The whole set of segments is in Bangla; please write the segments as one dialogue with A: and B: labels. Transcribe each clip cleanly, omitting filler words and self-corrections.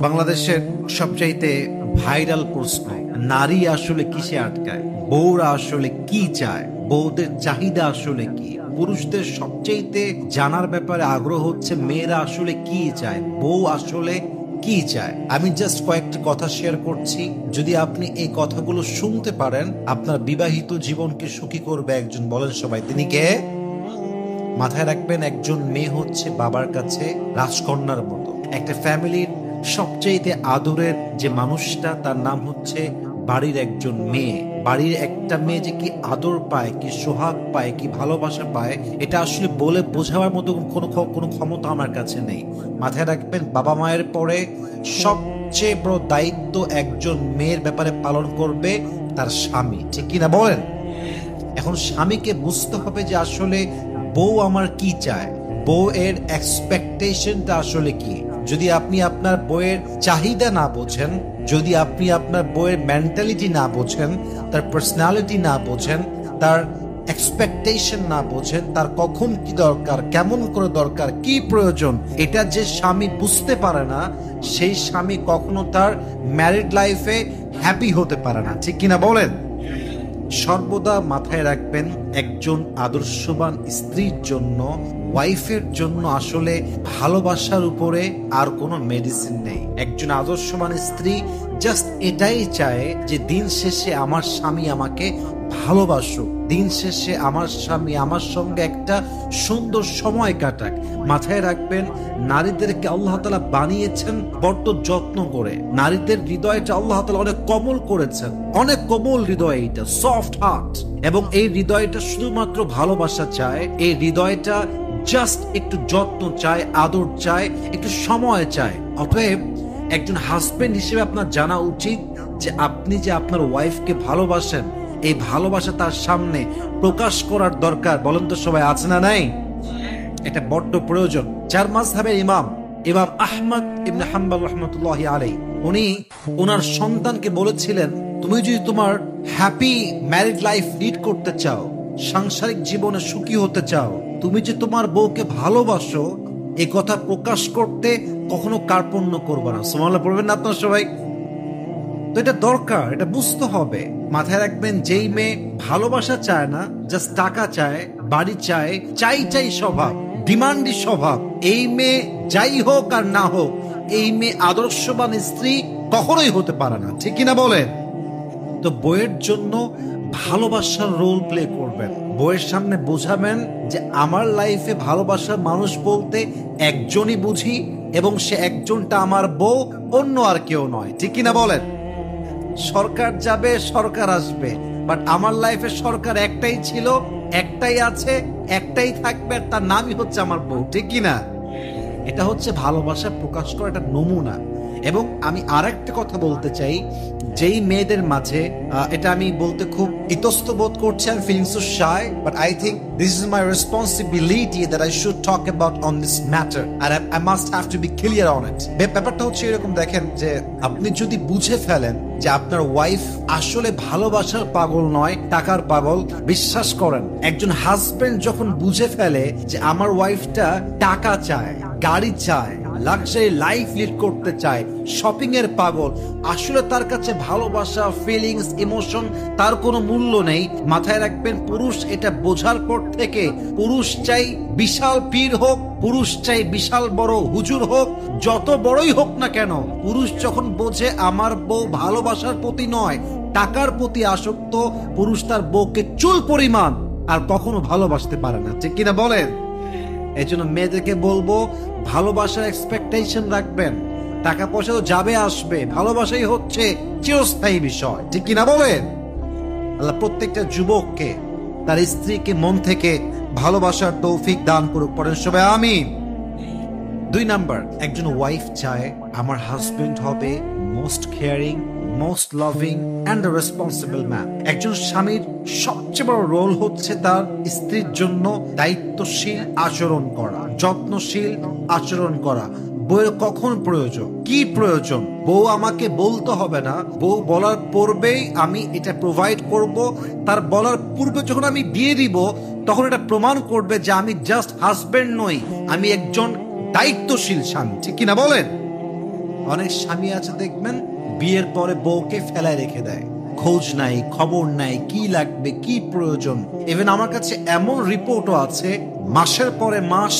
A: বাংলাদেশের সবচাইতে ভাইরাল প্রশ্ন, নারী আসলে কিসে আটকায়, বউরা আসলে কি চায়, বউদের চাহিদা আসলে কি? পুরুষদের সবচাইতে জানার ব্যাপারে আগ্রহ হচ্ছে মেয়েরা আসলে কি চায়, বউ আসলে কি চায়। আমি জাস্ট কয়েকটি কথা শেয়ার করছি, যদি আপনি এই কথাগুলো শুনতে পারেন আপনার বিবাহিত জীবনকে সুখী করবে একজন। বলেন সবাই, তিনি কে? মাথায় রাখবেন, একজন মেয়ে হচ্ছে বাবার কাছে রাজকন্যার মতো। একটা ফ্যামিলির সবচেয়ে আদরের যে মানুষটা, তার নাম হচ্ছে বাড়ির একজন মেয়ে। বাড়ির একটা মেয়ে যে কি আদর পায়, কি সোহাগ পায়, কি ভালোবাসা পায়, এটা আসলে বলে বোঝাবার মতো কোনো ক্ষমতা আমার কাছে নেই। মাথায় রাখবেন, বাবা মায়ের পরে সবচেয়ে বড় দায়িত্ব একজন মেয়ের ব্যাপারে পালন করবে তার স্বামী, ঠিক কিনা বলেন? এখন স্বামীকে বুঝতে হবে যে আসলে বউ আমার কি চায়, বউ এর এক্সপেকটেশনটা আসলে কি। যদি আপনি আপনার বউয়ের চাহিদা না বোঝেন, যদি আপনি আপনার বউয়ের মেন্টালিটি না বোঝেন, তার পার্সোনালিটি না বোঝেন, তার এক্সপেকটেশন না বোঝেন, তার কখন কি দরকার, কেমন করে দরকার, কি প্রয়োজন, এটা যে স্বামী বুঝতে পারে না, সেই স্বামী কখনো তার ম্যারিড লাইফে হ্যাপি হতে পারে না, ঠিক কিনা বলেন? সর্বদা মাথায় রাখবেন, একজন আদর্শবান স্ত্রীর জন্য, ওয়াইফের জন্য আসলে ভালোবাসার উপরে আর কোনো মেডিসিন নেই। একজন আদর্শবান স্ত্রী জাস্ট এটাই চায় যে দিন শেষে আমার স্বামী আমাকে ভালোবাসুক, দিন শেষে আমার স্বামী আমার সঙ্গে একটা সুন্দর সময় কাটাক। মাথায় রাখবেন, নারীদেরকে আল্লাহ তাআলা বানিয়েছেন বড্ড যত্ন করে। নারীদের হৃদয়টা আল্লাহ তাআলা অনেক কোমল করেছেন, অনেক কোমল হৃদয়, এটা সফট হার্ট। এবং এই হৃদয়টা শুধুমাত্র ভালোবাসা চায়, এই হৃদয়টা জাস্ট একটু যত্ন চায়, আদর চায়, একটু সময় চায়। অতএব একজন হাজবেন্ড হিসেবে আপনার জানা উচিত যে আপনি যে আপনার ওয়াইফকে ভালোবাসেন, এই ভালোবাসা তার সামনে প্রকাশ করার দরকার। বলেন তো সবাই, আছে না নাই? এটা বড্ড প্রয়োজন। চার মাযহাবের ইমাম আহমদ ইবনে হাম্বল রাহমাতুল্লাহি আলাইহি, উনি ওনার সন্তানকে বলেছিলেন, তুমি যদি তোমার হ্যাপি ম্যারিড লাইফ লিড করতে চাও, সাংসারিক জীবনে সুখী হতে চাও, তুমি যে তোমার বউকে ভালোবাসো, এই কথা প্রকাশ করতে কখনো কার্পণ্য করবে না। সুবহানাল্লাহ পড়বেন না আপনারা সবাই? তো এটা দরকার, এটা বুঝতে হবে। মাথায় রাখবেন, যেই মেয়ে ভালোবাসা চায় না, জাস্ট টাকা চায়, বাড়ি চায়, চাই স্বভাব, ডিমান্ডি স্বভাব, এই মেয়ে যাই হোক আর না হোক, এই মেয়ে আদর্শবান স্ত্রী কখনোই হতে পারে না, ঠিক কিনা বলেন? তো বইয়ের জন্য ভালোবাসার রোল প্লে করবেন, বইয়ের সামনে বোঝাবেন যে আমার লাইফে ভালোবাসার মানুষ বলতে একজনই বুঝি, এবং সে একজনটা আমার বউ, অন্য আর কেউ নয়, ঠিক কিনা বলেন? সরকার যাবে, সরকার আসবে, বাট আমার লাইফে সরকার একটাই ছিল, একটাই আছে, একটাই থাকবে, তার নামই হচ্ছে আমার বউ, ঠিক কিনা? এটা হচ্ছে ভালোবাসা প্রকাশ করার একটা নমুনা। এবং আমি আরেকটা কথা বলতে চাই, যেই মেয়েদের মাঝে, এটা আমি বলতে খুব ইতস্তত করছি, আমি feeling so shy, but I think this is my responsibility that I should talk about on this matter, আর I must have to be clear on it. ব্যাপারটা হচ্ছে এরকম, দেখেন, যে আপনি যদি বুঝে ফেলেন যে আপনার ওয়াইফ আসলে ভালোবাসার পাগল নয়, টাকার পাগল, বিশ্বাস করেন, একজন হাজবেন্ড যখন বুঝে ফেলে যে আমার ওয়াইফটা টাকা চায়, গাড়ি চায়, লাক্সারি লাইফ লিড করতে চায়, শপিং এর পাগল, আসলে তার কাছে ভালোবাসা, ফিলিংস, ইমোশন তার কোনো মূল্য নেই। মাথায় রাখবেন, পুরুষ এটা বোঝার পর থেকে, পুরুষ চাই বিশাল পীর হোক, পুরুষ চাই বিশাল বড় হুজুর হোক, যত বড়ই হোক না কেন, পুরুষ যখন বোঝে আমার বউ ভালোবাসার প্রতি নয়, টাকার প্রতি আসক্ত, পুরুষ তার বউকে চুল পরিমাণ আর কখনো ভালোবাসতে পারে না, ঠিক কিনা বলেন? এই জন্য মেয়েদেরকে বলবো, ভালোবাসার এক্সপেকটেশন রাখবেন। টাকা পয়সা তো যাবে আসবে, ভালোবাসাই হচ্ছে চিরস্থায়ী বিষয়, ঠিক কিনা বলেন? আল্লাহ প্রত্যেকটা যুবককে তার স্ত্রীকে মন থেকে ভালোবাসার তৌফিক দান করুক, পড়েন সবাই আমিন। 2 নাম্বার, একজন ওয়াইফ চায় আমার হাজবেন্ড হবে most caring, most loving and the responsible man. একজন স্বামীর সবচেয়ে বড় রোল হচ্ছে তার স্ত্রীর জন্য দায়িত্বশীল আচরণ করা, যত্নশীল আচরণ করা। বউয়ের কখন প্রয়োজন, কি প্রয়োজন, বউ আমাকে বলতে হবে না, বউ বলার পূর্বেই আমি এটা প্রোভাইড করব। তার বলার পূর্বে যখন আমি দিয়ে দিব, তখন এটা প্রমাণ করবে যে আমি জাস্ট হাজবেন্ড নই, আমি একজন দায়িত্বশীল স্বামী, ঠিক কিনা বলেন? অনেক স্বামী আছে দেখবেন বিয়ের পরে বউকে ফেলায় রেখে দেয়, খোঁজ নাই, খবর নাই, কি লাগবে, কি প্রয়োজন। ইভেন আমার কাছে এমন রিপোর্টও আছে মাসের পরে মাস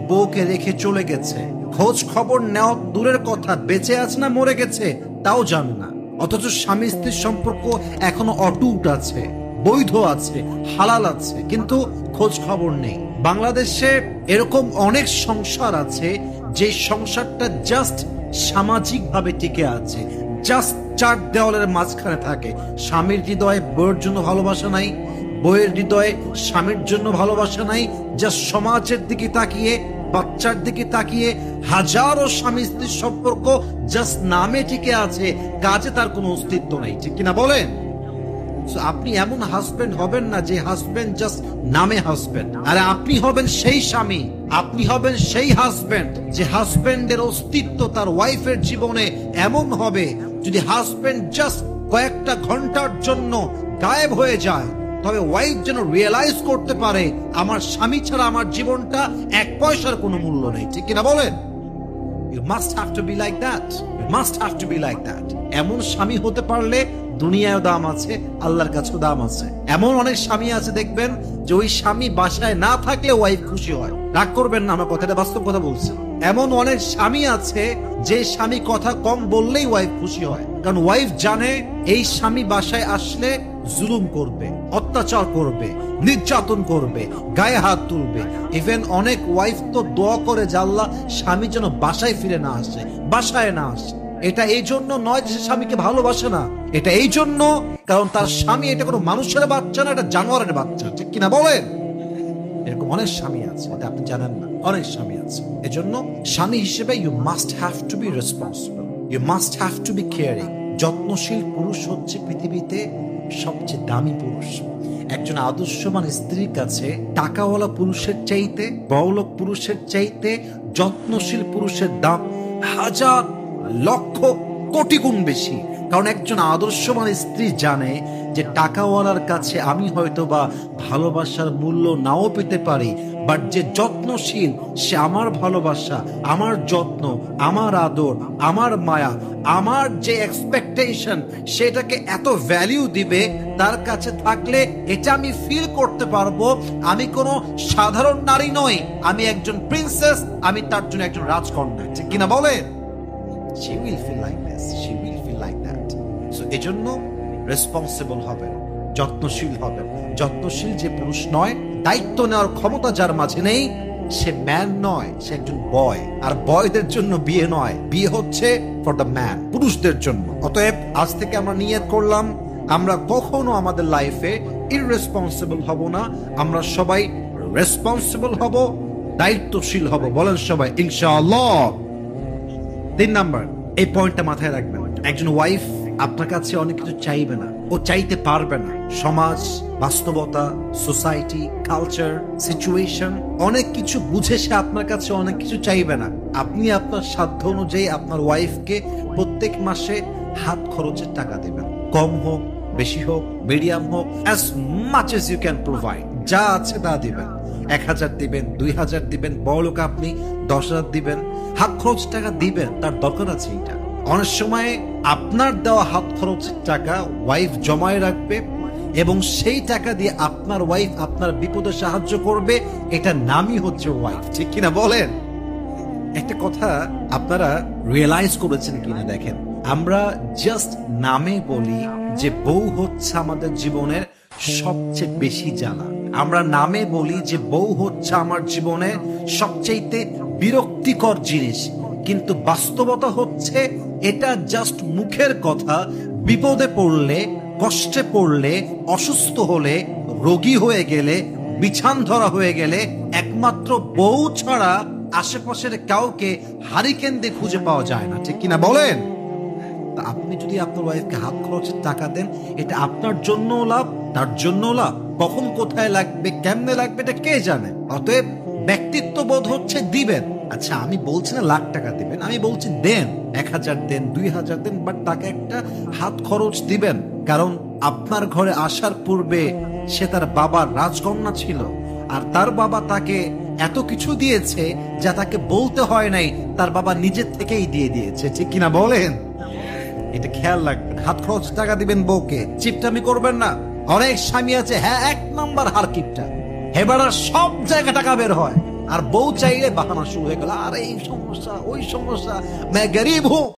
A: বউকে রেখে চলে গেছে, খোঁজ খবর নেওয়া দূরের কথা, বেঁচে আছে না মরে গেছে তাও জানে না। অথচ স্বামী স্ত্রীর সম্পর্ক এখনো অটুট আছে, বৈধ আছে, হালাল আছে, কিন্তু খোঁজ খবর নেই। বাংলাদেশে এরকম অনেক সংসার আছে যে সংসারটা জাস্ট সামাজিক ভাবে টিকে আছে, জাস্ট চার দেওয়ালের মাঝখানে থাকে। স্বামীর হৃদয়ে বউয়ের জন্য ভালোবাসা নাই, বউয়ের হৃদয়ে স্বামীর জন্য ভালোবাসা নাই, জাস্ট সমাজের দিকে তাকিয়ে, বাচ্চার দিকে তাকিয়ে হাজারো স্বামী স্ত্রীর সম্পর্ক জাস্ট নামে টিকে আছে, কাজে তার কোনো অস্তিত্ব নেই। ঠিক কিনা বলেন? আপনি এমন হাজবেন্ড হবেন না যে হাজবেন্ড জাস্ট নামে হাজবেন্ড, আরে আপনি হবেন সেই স্বামী, আপনি হবেন সেই হাজবেন্ড যে হাজবেন্ডের অস্তিত্ব তার ওয়াইফের জীবনে এমন হবে, যদি হাজবেন্ড জাস্ট কয়েকটা ঘন্টার জন্য গায়েব হয়ে যায় তবে ওয়াইফ যেন রিয়েলাইজ করতে পারে আমার স্বামী ছাড়া আমার জীবনটা এক পয়সার কোনো মূল্য নেই। ঠিক কিনা বলেন? You must have to be like that. You must have to be like that. এমন স্বামী হতে পারলে দুনিয়ায় দাম আছে, আল্লাহর কাছেও দাম আছে। এমন অনেক স্বামী আছে দেখবেন যে ওই স্বামী বাসায় না থাকলে ওয়াইফ খুশি হয়। রাগ করবেন না, আমার কথাটা বাস্তব কথা বলছি। এমন অনেক স্বামী আছে যে স্বামী কথা কম বললেই ওয়াইফ খুশি হয়, কারণ ওয়াইফ জানে এই স্বামী বাসায় আসলে জুলুম করবে, অত্যাচার করবে, নির্যাতন করবে, গায়ে হাত তুলবে। ইভেন অনেক ওয়াইফ তো দোয়া করে যে আল্লাহ স্বামী যেন বাসায় ফিরে না আসে, বাসায় না আসে। এটা এই জন্য নয় যে স্বামীকে ভালোবাসে না, এটা এই জন্য কারণ তার স্বামী এটা কোনো মানুষের বাচ্চা না, এটা জানোয়ারের বাচ্চা। ঠিক কিনা বলেন? এরকম অনেক স্বামী আছে, এটা আপনি জানেন না, অনেক স্বামী আছে। এজন্য স্বামী হিসেবে you must have to be responsible, you must have to be caring. যত্নশীল পুরুষ হচ্ছে পৃথিবীতে সবচেয়ে দামি পুরুষ। একজন আদর্শবান স্ত্রীর কাছে টাকাওয়ালা পুরুষের চাইতে, বড়লোক পুরুষের চাইতে যত্নশীল পুরুষের দাম হাজার লক্ষ কোটি গুণ বেশি। কারণ একজন আদর্শবান স্ত্রী জানে যে টাকাওয়ালার কাছে আমি হয়তো বা ভালোবাসার মূল্য নাও পেতে পারি, বাট যে যত্নশীল সে আমার ভালোবাসা, আমার যত্ন, আমার আদর, আমার মায়া, আমার যে এক্সপেকটেশন সেটাকে এত ভ্যালিউ দিবে তার কাছে থাকলে এটা আমি ফিল করতে পারবো আমি কোনো সাধারণ নারী নই, আমি একজন প্রিন্সেস, আমি তার জন্য একজন রাজকন্যা। ঠিক কিনা বলেন? She will feel like this, she will feel like that. So এজন্য রেসপন্সিবল হবেন, যত্নশীল হবেন। যত্নশীল যে পুরুষ নয়, দায়িত্ব নেওয়ার ক্ষমতা যার মাঝে নেই, সে ম্যান নয়, সে একজন বয়। আর বয়দের জন্য বিয়ে নয়, বিয়ে হচ্ছে ফর দ্য ম্যান, পুরুষদের জন্য। অতএব আজ থেকে আমরা নিয়ত করলাম আমরা কখনো আমাদের লাইফে ইররেসপন্সিবল হব না, আমরা সবাই রেসপন্সিবল হব, দায়িত্বশীল হব। বলেন সবাই ইনশাআল্লাহ। 3 নাম্বার, এই পয়েন্টটা মাথায় রাখবেন। একজন ওয়াইফ আপনার কাছে অনেক কিছু চাইবে না, ও চাইতে পারবে না। সমাজ, বাস্তবতা, সোসাইটি, কালচার, সিচুয়েশন অনেক কিছু বুঝে সে আপনার কাছে অনেক কিছু চাইবে না। আপনি আপনার সাধ্য অনুযায়ী আপনার ওয়াইফকে প্রত্যেক মাসে হাত খরচের টাকা দেবেন, কম হোক বেশি হোক, মিডিয়াম হোক, as much as you can provide. যা আছে তা দিবেন। 1000 দিবেন, 2000 দিবেন, বড়লোক আপনি 10,000 দিবেন, হাত খরচ টাকা দিবেন, তার দরকার আছে এটা। অনেক সময় আপনার দেওয়া হাত খরচের টাকা ওয়াইফ জমায় রাখবে এবং সেই টাকা দিয়ে আপনার ওয়াইফ আপনার বিপদে সাহায্য করবে, এটা নামই হচ্ছে ওয়াইফ। ঠিক কিনা বলেন? একটা কথা আপনারা রিয়েলাইজ করেছেন কিনা দেখেন, আমরা জাস্ট নামে বলি যে বউ হচ্ছে আমাদের জীবনের সবচেয়ে বেশি জ্বালা, আমরা নামে বলি যে বউ হচ্ছে আমার জীবনে সবচেয়ে বিরক্তিকর জিনিস, কিন্তু বাস্তবতা হচ্ছে এটা জাস্ট মুখের কথা। বিপদে পড়লে, কষ্টে পড়লে, অসুস্থ হলে, রোগী হয়ে গেলে, বিছান ধরা হয়ে গেলে একমাত্র বউ ছাড়া আশেপাশের কাউকে হারিকেন দিয়ে খুঁজে পাওয়া যায় না। ঠিক কিনা বলেন? আপনি যদি আপনার ওয়াইফকে হাত খরচের টাকা দেন, এটা আপনার জন্য লাভ, তার জন্য লাভ। কখন কোথায় লাগবে, কেমনে লাগবে, এটা কে জানে। অতএব ব্যক্তিত্ব বোধ হচ্ছে দিবেন। আচ্ছা, আমি বলছি না লাখ টাকা দিবেন, আমি বলছি দেন, 1000 দেন, 2000 দেন, বাট তাকে একটা হাত খরচ দিবেন। কারণ আপনার ঘরে আসার পূর্বে সে তার বাবার রাজকন্যা ছিল, আর তার বাবা তাকে এত কিছু দিয়েছে যা তাকে বলতে হয় নাই, তার বাবা নিজের থেকেই দিয়ে দিয়েছে। ঠিক কিনা বলেন? এটা খেয়াল রাখবেন। হাত খরচ টাকা দিবেন বউকে, চিপটামি করবেন না। অনেক স্বামী আছে, হ্যাঁ, 1 নাম্বার হারকিপটা, হেবারা সব জায়গায় টাকা বের হয়, আর বউ চাইলে বাহানা শুরু হয়ে গেল, আর এই সমস্যা ওই সমস্যা, मैं गरीब हूं।